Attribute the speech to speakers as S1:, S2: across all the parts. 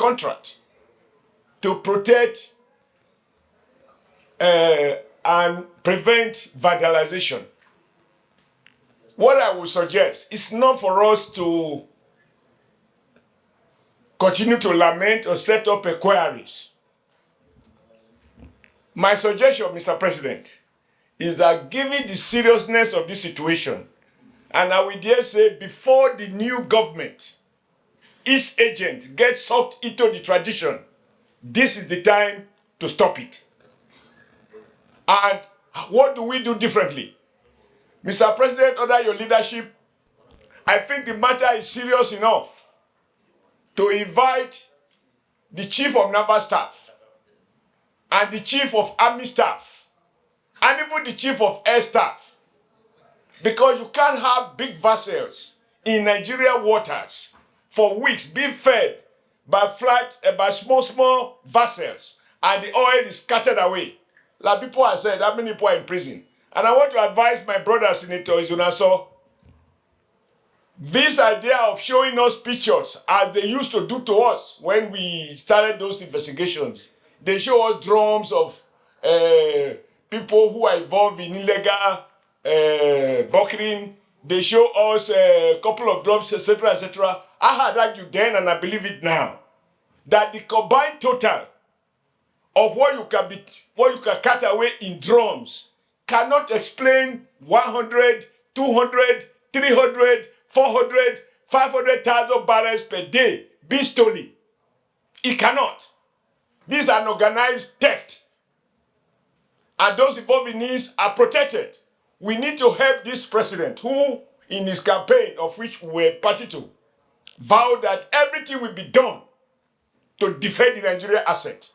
S1: contract to protect and prevent vandalization. What I would suggest is not for us to continue to lament or set up inquiries. My suggestion, Mr. President, is that given the seriousness of this situation, and I will dare say before the new government, its agent gets sucked into the tradition, this is the time to stop it. And what do we do differently? Mr. President, under your leadership, I think the matter is serious enough to invite the Chief of Naval Staff and the Chief of Army Staff and even the Chief of Air Staff, because you can't have big vessels in Nigerian waters for weeks being fed by small vessels, and the oil is scattered away. Like people have said, how many people are in prison? And I want to advise my brother, Senator Izunaso, this idea of showing us pictures as they used to do to us when we started those investigations. They show us drums of people who are involved in illegal bunkering. They show us a couple of drums, etc., etc. I had argued then, and I believe it now, that the combined total of what you can cut away in drums cannot explain 100, 200, 300, 400, 500,000 barrels per day being stolen. It cannot. This is an organized theft, and those involved in this are protected. We need to help this president who, in his campaign, of which we were party to, vowed that everything will be done to defend the Nigerian asset.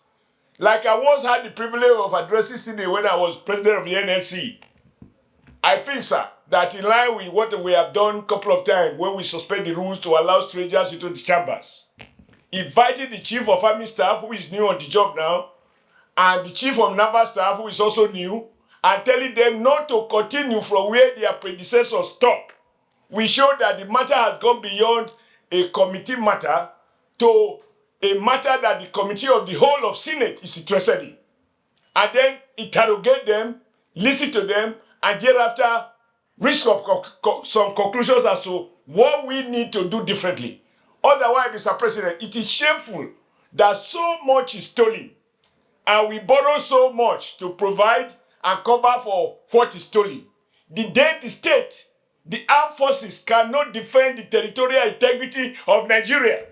S1: Like I once had the privilege of addressing Sydney when I was president of the NLC. I think, sir, that in line with what we have done a couple of times when we suspend the rules to allow strangers into the chambers, inviting the Chief of Army Staff, who is new on the job now, and the Chief of Naval Staff, who is also new, and telling them not to continue from where their predecessors stopped. We show that the matter has gone beyond a committee matter to a matter that the committee of the whole of Senate is interested in. And then interrogate them, listen to them, and thereafter reach some conclusions as to what we need to do differently. Otherwise, Mr. President, it is shameful that so much is stolen, and we borrow so much to provide and cover for what is stolen. The day the state, the armed forces, cannot defend the territorial integrity of Nigeria.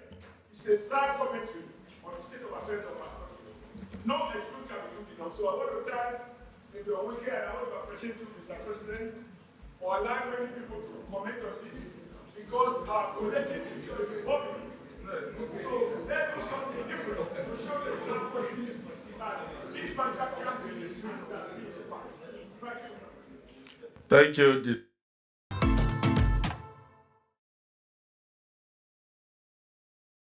S1: It's a sad commentary on the state of affairs of our country. No excuse can be good enough. So I want to thank Mr. Oweke and I want to appreciate you, Mr. President, for allowing many people to comment on this, because our collective future is evolving. So let's do something different to show that the armed forces this matter can be used. Thank you.